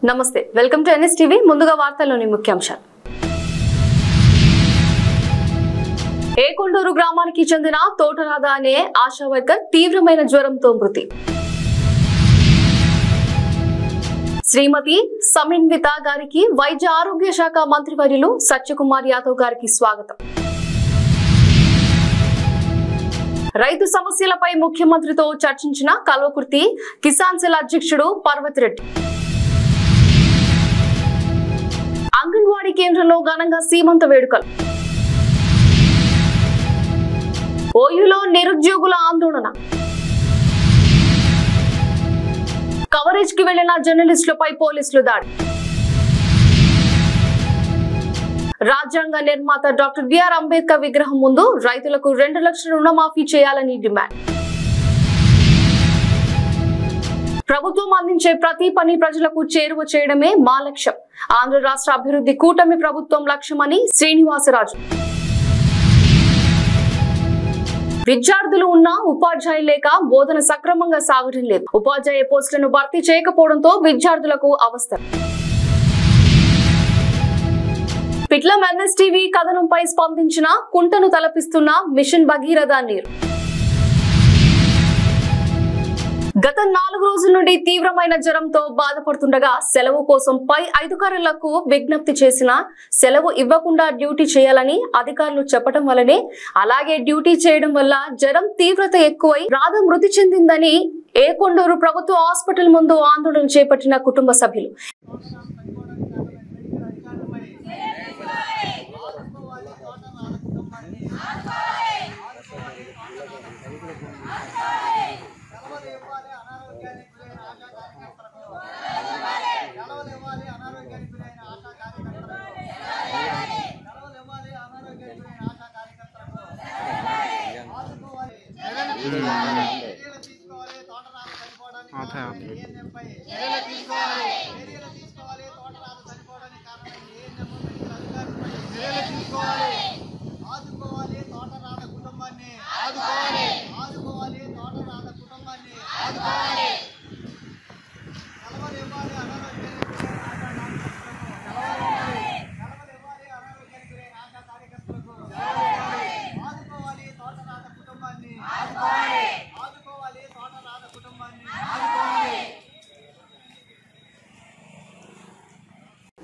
నమస్తే, welcome to NSTV. ముందుగా వార్తల్లోని ముఖ్యాంశాలు. ఏకొండూరు గ్రామానికి చెందిన తోటరాధ అనే ఆశా వర్కర్ తీవ్రమైన జ్వరంతో మృతి. శ్రీమతి సమన్విత గారికి వైద్య ఆరోగ్య శాఖ మంత్రివర్యులు సత్యకుమార్ యాదవ్ గారికి స్వాగతం. రైతు సమస్యలపై ముఖ్యమంత్రితో చర్చించిన కల్వకుర్తి కిసాన్ సెల్ అధ్యక్షుడు పర్వత్ రెడ్డి. అంగన్వాడీ కేంద్రంలో ఘనంగా సీమంత వేడుకలు. ఓయూలో నిరుద్యోగుల ఆందోళన. కవరేజ్ కి వెళ్లిన జర్నలిస్టులపై పోలీసులు దాడి. రాజ్యాంగ నిర్మాత డాక్టర్ బిఆర్ అంబేద్కర్ విగ్రహం ముందు రైతులకు 2 లక్షల రుణమాఫీ చేయాలని డిమాండ్. ప్రభుత్వం అందించే ప్రతి పని ప్రజలకు చేరువ చేయడమే మా లక్ష్యం. ఆంధ్ర రాష్ట్ర అభివృద్ధి కూటమి ప్రభుత్వం లక్ష్యమని శ్రీనివాసరాజు. విద్యార్థులు ఉన్న ఉపాధ్యాయులు లేక బోధన సక్రమంగా సాగడం లేదు. ఉపాధ్యాయ పోస్టులను భర్తీ చేయకపోవడంతో విద్యార్థులకు అవస్థ. పిట్లం NSTV కథనంపై స్పందించిన కుంటను తలపిస్తున్న మిషన్ భగీరథ నీరు. గత 4 రోజుల నుండి తీవ్రమైన జ్వరంతో బాధపడుతుండగా సెలవు కోసం పై అధికారులకు విజ్ఞప్తి చేసిన సెలవు ఇవ్వకుండా డ్యూటీ చేయాలని అధికారులు చెప్పడం వల్లనే అలాగే డ్యూటీ చేయడం వల్ల జ్వరం తీవ్రత ఎక్కువై రాధ మృతి చెందిందని ఏకొండూరు ప్రభుత్వ హాస్పిటల్ ముందు ఆందోళన చేపట్టిన కుటుంబ సభ్యులు.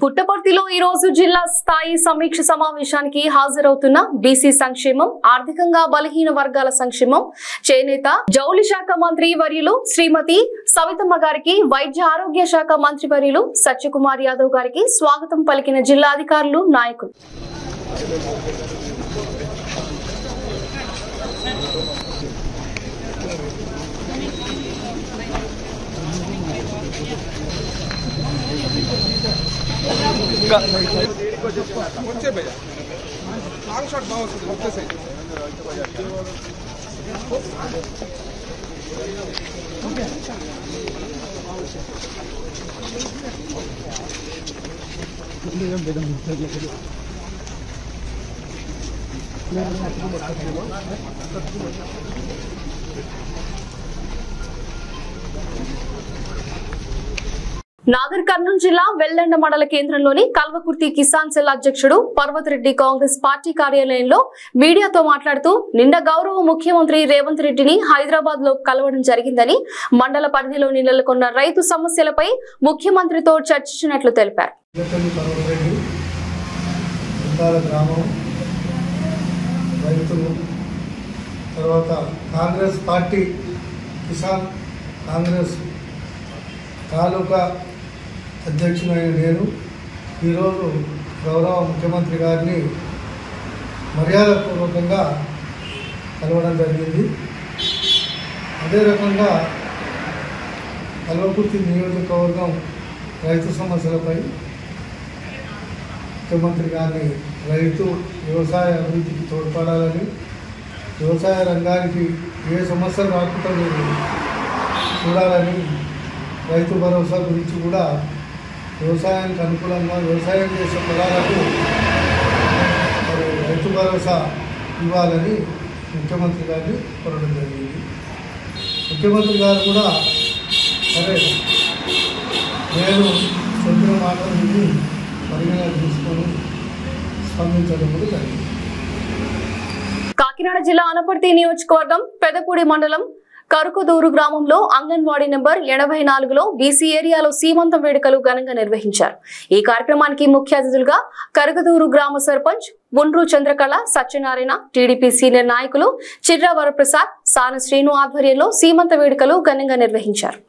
పుట్టపర్తిలో ఈ రోజు జిల్లా స్థాయి సమీక్ష సమావేశానికి హాజరవుతున్న బీసీ సంక్షేమం, ఆర్థికంగా బలహీన వర్గాల సంక్షేమం చేనేత జౌళి శాఖ మంత్రి వర్యులు శ్రీమతి సవితమ్మ గారికి వైద్య ఆరోగ్య శాఖ మంత్రి వర్యులు సత్యకుమార్ యాదవ్ గారికి స్వాగతం పలికిన జిల్లా అధికారులు, నాయకులు. నాగర్ కర్నూలు జిల్లా వెల్లండ మండల కేంద్రంలోని కల్వకుర్తి కిసాన్ సెల్ అధ్యక్షుడు పర్వత్ రెడ్డి కాంగ్రెస్ పార్టీ కార్యాలయంలో మీడియాతో మాట్లాడుతూ నిన్న గౌరవ ముఖ్యమంత్రి రేవంత్ రెడ్డిని హైదరాబాద్ లో కలవడం జరిగిందని, మండల పరిధిలో నెలకొన్న రైతు సమస్యలపై ముఖ్యమంత్రితో చర్చించినట్లు తెలిపారు. తాలూకా అధ్యక్షుడైన నేను ఈరోజు గౌరవ ముఖ్యమంత్రి గారిని మర్యాదపూర్వకంగా కలవడం జరిగింది. అదే రకంగా కల్వకుర్తి నియోజకవర్గం రైతు సమస్యలపై ముఖ్యమంత్రి గారిని రైతు వ్యవసాయ అభివృద్ధికి తోడ్పడాలని, వ్యవసాయ రంగానికి ఏ సమస్యలు రాకుండా చూడాలని, రైతు భరోసా గురించి కూడా వ్యవసాయానికి అనుకూలంగా వ్యవసాయం చేసే పొలాలకు రైతు భరోసా ఇవ్వాలని ముఖ్యమంత్రి గారిని కోరడం జరిగింది. ముఖ్యమంత్రి గారు కూడా సరే నేను మాటలు విని పరిగణన తీసుకొని స్పందించడం కూడా జరిగింది. కాకినాడ జిల్లా అనపర్తి నియోజకవర్గం పెదపూడి మండలం కరుకుదూరు గ్రామంలో అంగన్వాడీ నెంబర్ 84లో బీసీ ఏరియాలో సీమంతం వేడుకలు ఘనంగా నిర్వహించారు. ఈ కార్యక్రమానికి ముఖ్య అతిథులుగా కరుకుదూరు గ్రామ సర్పంచ్ ఉండ్రు చంద్రకళ సత్యనారాయణ, టీడీపీ సీనియర్ నాయకులు చిర్రా వరప్రసాద్, సాన శ్రీను ఆధ్వర్యంలో సీమంత వేడుకలు ఘనంగా నిర్వహించారు.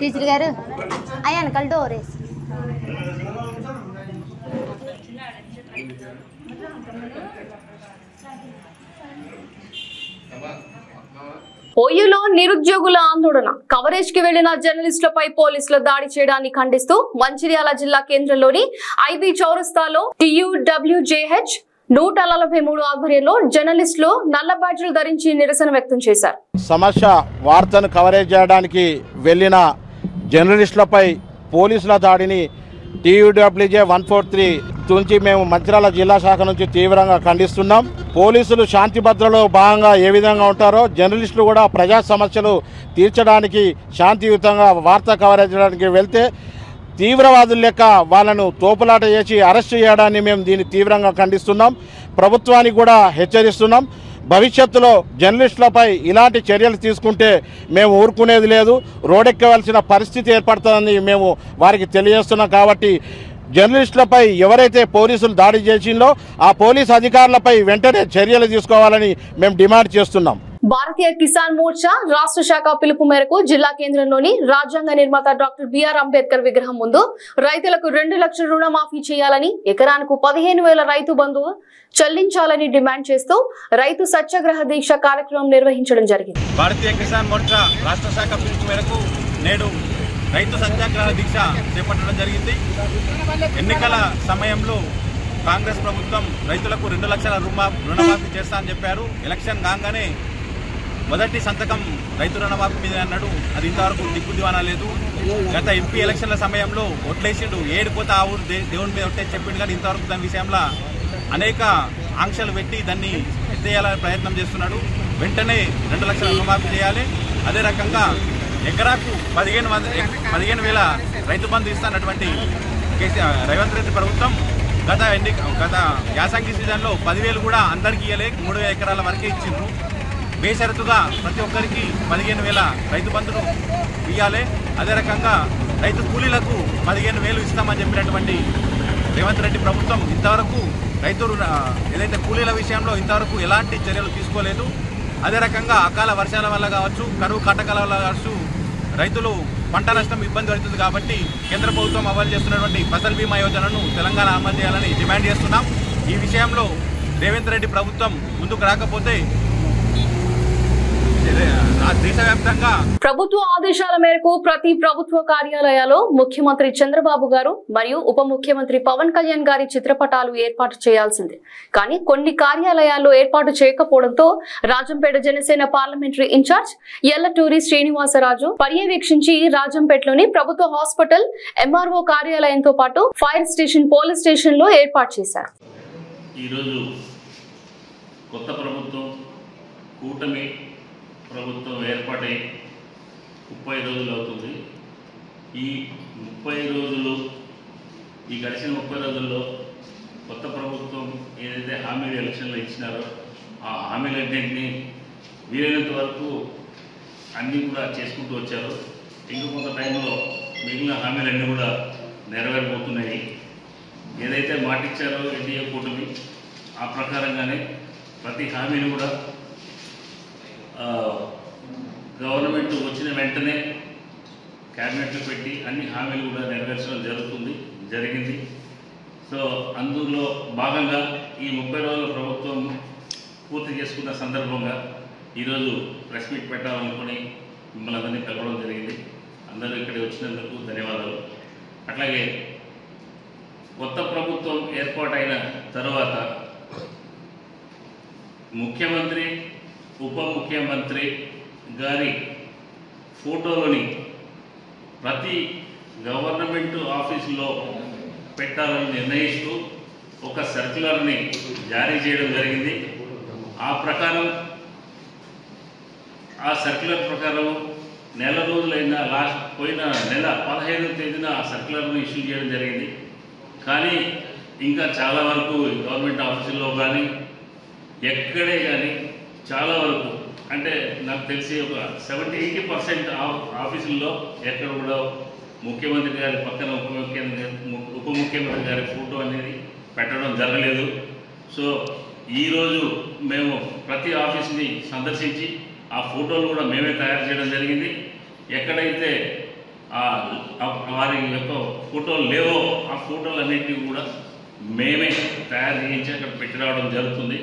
టీచర్ గారు అయ్యా వెనకాల డోర్ వేసి ఓయూలో నిరుద్యోగుల ఆందోళన. కవరేజ్ కి వెళ్లిన జర్నలిస్టులపై పోలీసుల దాడి చేయడాన్ని ఖండిస్తూ మంచిర్యాల జిల్లా కేంద్రంలోని ఐబీ చౌరస్తాలో TUWJH 143 ఆధ్వర్యంలో జర్నలిస్టులు నల్ల బ్యాడ్జీలు ధరించి నిరసన వ్యక్తం చేశారు. సమస్య వార్తను కవరేజ్ చేయడానికి వెళ్లిన జర్నలిస్టులపై పోలీసుల దాడిని TUWJ 143 నుంచి మేము మంచిర్యాల జిల్లా శాఖ నుంచి తీవ్రంగా ఖండిస్తున్నాం. పోలీసులు శాంతి భద్రతలో భాగంగా ఏ విధంగా ఉంటారో జర్నలిస్టులు కూడా ప్రజా సమస్యలు తీర్చడానికి శాంతియుతంగా వార్త కవరేజ్ చేయడానికి వెళ్తే తీవ్రవాదుల లెక్క వాళ్ళను తోపులాట చేసి అరెస్ట్ చేయడాన్ని మేము దీన్ని తీవ్రంగా ఖండిస్తున్నాం. ప్రభుత్వానికి కూడా హెచ్చరిస్తున్నాం. భవిష్యత్తులో జర్నలిస్టులపై ఇలాంటి చర్యలు తీసుకుంటే మేము ఊరుకునేది లేదు, రోడెక్కవలసిన పరిస్థితి ఏర్పడుతుందని మేము వారికి తెలియజేస్తున్నాం. కాబట్టి జర్నలిస్టులపై ఎవరైతే పోలీసులు దాడి చేసిందో ఆ పోలీసు అధికారులపై వెంటనే చర్యలు తీసుకోవాలని మేము డిమాండ్ చేస్తున్నాం. భారతీయ కిసాన్ మోర్చా రాష్ట్ర శాఖ పిలుపు మేరకు జిల్లా కేంద్రంలోని రాజ్యాంగ నిర్మాత డాక్టర్ బిఆర్ అంబేద్కర్ విగ్రహం ముందు రైతులకు 2 లక్షల రుణమాఫీ చేయాలని, ఎకరానికి 15,000 రైతు బంధు చెల్లించాలని డిమాండ్ చేస్తూ రైతు సత్యాగ్రహ దీక్ష కార్యక్రమం నిర్వహించడం జరిగింది. భారతీయ కిసాన్ మోర్చా రాష్ట్ర శాఖ పిలుపు మేరకు నేడు రైతు సత్యాగ్రహ దీక్ష చేపట్టడం జరిగింది. ఎన్నికల సమయంలో కాంగ్రెస్ ప్రభుత్వం రైతులకు 2 లక్షల రుణమాఫీ చేస్తా అని చెప్పారు. ఎలక్షన్ కాగానే మొదటి సంతకం రైతు రుణమాఫీ మీద అన్నాడు. అది ఇంతవరకు దిక్కుదివానా లేదు. గత ఎంపీ ఎలక్షన్ల సమయంలో ఒట్లేసిండు, ఏడిపోతే ఆ ఊరు దేవుని మీద ఒట్టే చెప్పిండు. కానీ ఇంతవరకు దాని విషయంలో అనేక ఆంక్షలు పెట్టి దాన్ని ఎత్తేయాలని ప్రయత్నం చేస్తున్నాడు. వెంటనే 2 లక్షల రుణమాఫీ చేయాలి. అదే రకంగా ఎకరాకు 15,000 రైతు బంధు ఇస్తున్నటువంటి రేవంత్ రెడ్డి ప్రభుత్వం గత యాసంగి సీజన్లో 10,000 కూడా అందరికీ ఇవ్వలే, 3,000 ఎకరాల వరకే ఇచ్చిండ్రు. బేషరతుగా ప్రతి ఒక్కరికి 15,000 రైతు బంధును ఇవ్వాలి. అదే రకంగా రైతు కూలీలకు 15,000 ఇస్తామని చెప్పినటువంటి రేవంత్ రెడ్డి ప్రభుత్వం ఇంతవరకు ఏదైతే కూలీల విషయంలో ఇంతవరకు ఎలాంటి చర్యలు తీసుకోలేదు. అదే రకంగా అకాల వర్షాల వల్ల కావచ్చు, కరువు కాటకాల వల్ల కావచ్చు రైతులు పంట నష్టం ఇబ్బంది పడుతుంది. కాబట్టి కేంద్ర ప్రభుత్వం అమలు చేస్తున్నటువంటి ఫసల్ బీమా యోజనను తెలంగాణ అమలు చేయాలని డిమాండ్ చేస్తున్నాం. ఈ విషయంలో రేవంత్ రెడ్డి ప్రభుత్వం ముందుకు రాకపోతే దేశవ్యాప్తంగా ప్రభుత్వ ఆదేశాల మేరకు ప్రతి ప్రభుత్వ కార్యాలయాల్లో ముఖ్యమంత్రి చంద్రబాబు గారు మరియు ఉప ముఖ్యమంత్రి పవన్ కళ్యాణ్ గారి చిత్రపటాలు ఏర్పాటు చేయాల్సిందే. కానీ కొన్ని కార్యాలయాల్లో ఏర్పాటు చేయకపోవడంతో రాజంపేట జనసేన పార్లమెంటరీ ఇన్ఛార్జ్ ఎల్లటూరి శ్రీనివాసరాజు పర్యవేక్షించి రాజంపేటలోని ప్రభుత్వ హాస్పిటల్, ఎంఆర్ఓ కార్యాలయంతో పాటు ఫైర్ స్టేషన్, పోలీస్ స్టేషన్ లో ఏర్పాటు చేశారు. ఈరోజు కొత్త ప్రభుత్వం, కూటమి ప్రభుత్వం ఏర్పాటై 30 రోజులు అవుతుంది. ఈ 30 రోజులు, ఈ గడిచిన 30 రోజుల్లో కొత్త ప్రభుత్వం ఏదైతే హామీలు ఎలక్షన్లో ఇచ్చినారో ఆ హామీలన్నింటినీ వీలైనంత వరకు అన్నీ కూడా చేసుకుంటూ వచ్చారు. ఇంకా కొంత టైంలో మిగిలిన హామీలన్నీ కూడా నెరవేరబోతున్నాయి. ఏదైతే మాటిచ్చారో ఎన్డీఏ కూటమి ఆ ప్రకారంగానే ప్రతి హామీని కూడా గవర్నమెంట్ వచ్చిన వెంటనే క్యాబినెట్లో పెట్టి అన్ని హామీలు కూడా నెరవేర్చడం జరిగింది. సో అందులో భాగంగా ఈ 30 రోజుల ప్రభుత్వం పూర్తి చేసుకున్న సందర్భంగా ఈరోజు ప్రెస్ మీట్ పెట్టాలనుకుని మిమ్మల్ని అందరినీ కలవడం జరిగింది. అందరూ ఇక్కడికి వచ్చినందుకు ధన్యవాదాలు. అట్లాగే కొత్త ప్రభుత్వం ఏర్పాటైన తర్వాత ముఖ్యమంత్రి, ఉప ముఖ్యమంత్రి గారి ఫోటోలని ప్రతి గవర్నమెంట్ ఆఫీసులో పెట్టాలని నిర్ణయిస్తూ ఒక సర్క్యులర్ని జారీ చేయడం జరిగింది. ఆ సర్క్యులర్ ప్రకారం నెల రోజులైన పోయిన నెల 15వ తేదీన ఆ సర్క్యులర్ని ఇష్యూ చేయడం జరిగింది. కానీ ఇంకా చాలా వరకు గవర్నమెంట్ ఆఫీసుల్లో కానీ ఎక్కడే కానీ చాలా వరకు, అంటే నాకు తెలిసి ఒక 70-80% ఆఫీసుల్లో ఎక్కడ కూడా ముఖ్యమంత్రి గారి పక్కన ఉప ముఖ్యమంత్రి గారి ఫోటో అనేది పెట్టడం జరగలేదు. సో ఈరోజు మేము ప్రతి ఆఫీస్ని సందర్శించి ఆ ఫోటోలు కూడా మేమే తయారు చేయడం జరిగింది. ఎక్కడైతే వారి యొక్క ఫోటోలు లేవో ఆ ఫోటోలు అన్నింటినీ కూడా మేమే తయారు చేయించి అక్కడ పెట్టి రావడం జరుగుతుంది.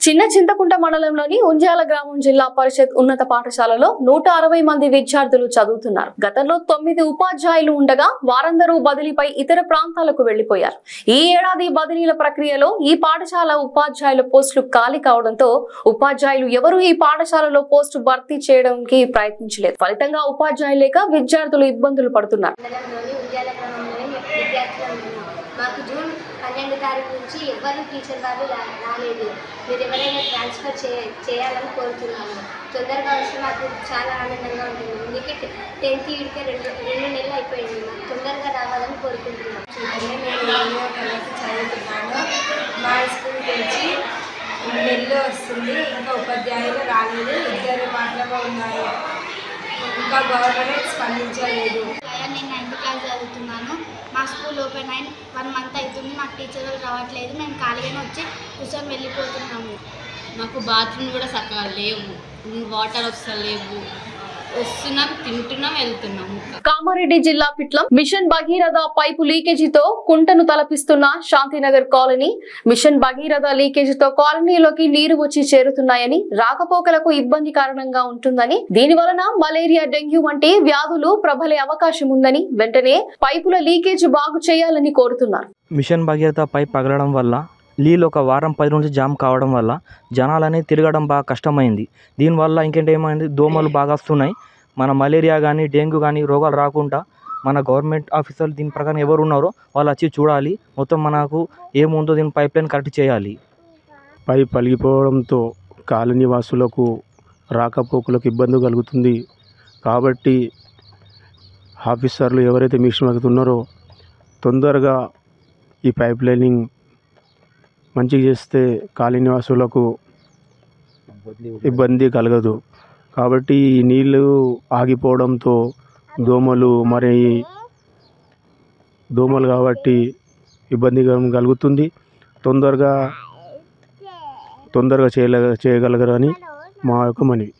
చిన్న చింతకుంట మండలంలోని ఉంజాల గ్రామం జిల్లా పరిషత్ ఉన్నత పాఠశాలలో 160 మంది విద్యార్థులు చదువుతున్నారు. గతంలో 9 ఉపాధ్యాయులు ఉండగా వారందరూ బదిలీపై ఇతర ప్రాంతాలకు వెళ్లిపోయారు. ఈ ఏడాది బదిలీల ప్రక్రియలో ఈ పాఠశాల ఉపాధ్యాయుల పోస్టులు ఖాళీ కావడంతో ఉపాధ్యాయులు ఎవరూ ఈ పాఠశాలలో పోస్టు భర్తీ చేయడానికి ప్రయత్నించలేదు. ఫలితంగా ఉపాధ్యాయులు లేక విద్యార్థులు ఇబ్బందులు పడుతున్నారు. మాకు జూన్ 12 తారీఖు నుంచి ఎవరు టీచర్ వాళ్ళు రాలేదు. మీరు ఎవరైనా ట్రాన్స్ఫర్ చేయాలని కోరుతున్నాము. తొందరగా వస్తే మాకు చాలా ఆనందంగా ఉంటుంది. అందుకే 10th ఈడికే 2 నెలలు అయిపోయింది. మాకు తొందరగా రావాలని కోరుకుంటున్నాం. నేను 8వ తరగతి చదువుతున్నాను. మా స్కూల్ నుంచి నెలలో వస్తుంది. ఇంకా ఉపాధ్యాయులు రాలేదు, 2 మాత్రమే ఉన్నారు. ఇంకా గవర్నమెంట్ స్పందించలేదు. నేను 9th క్లాస్ చదువుతున్నాను. మా స్కూల్ ఓపెన్ అయిన 1 మంత్ అవుతుంది. మాకు టీచర్లు రావట్లేదు. మేము ఖాళీగానే వచ్చి కూర్చొని వెళ్ళిపోతున్నాము. మాకు బాత్రూమ్ కూడా చక్కగా లేవు, వాటర్ వస్తలేవు. వస్తున్నాం, తింటున్నాం, వెళ్తున్నాము. కామారెడ్డి జిల్లా పిట్లం మిషన్ భగీరథ పైపు లీకేజీతో కుంటను తలపిస్తున్న శాంతినగర్ కాలనీ. మిషన్ భగీరథ లీకేజీతో కాలనీలోకి నీరు వచ్చి చేరుతున్నాయని, రాకపోకలకు ఇబ్బంది కారణంగా ఉంటుందని, దీని వలన మలేరియా, డెంగ్యూ వంటి వ్యాధులు ప్రబలే అవకాశం ఉందని వెంటనే పైపుల లీకేజీ బాగు చేయాలని కోరుతున్నారు. మిషన్ భగీరథ పైప్ పగలడం వల్ల నీళ్ళు ఒక వారం 10 రోజులు జామ్ కావడం వల్ల జనాలని తిరగడం బాగా కష్టమైంది. దీనివల్ల ఇంకేంటేమైంది, దోమలు బాగా వస్తున్నాయి. మన మలేరియా కానీ డెంగ్యూ కానీ రోగాలు రాకుండా మన గవర్నమెంట్ ఆఫీసర్లు దీని ప్రకారం ఎవరు ఉన్నారో వాళ్ళు వచ్చి చూడాలి. మొత్తం మనకు ఏముందో దీని పైప్ లైన్ కరెక్ట్ చేయాలి. పైప్ పలిగిపోవడంతో కాలనీ వాసులకు రాకపోకలకు ఇబ్బంది కలుగుతుంది. కాబట్టి ఆఫీసర్లు ఎవరైతే మిషన్ ఎక్కుతున్నారో తొందరగా ఈ పైప్ లైనింగ్ మంచిగా చేస్తే కాలనీ వాసులకు ఇబ్బంది కలగదు. కాబట్టి ఈ నీళ్ళు ఆగిపోవడంతో దోమలు కాబట్టి ఇబ్బంది కలుగుతుంది. తొందరగా చేయగలగరని మా యొక్క మనవి.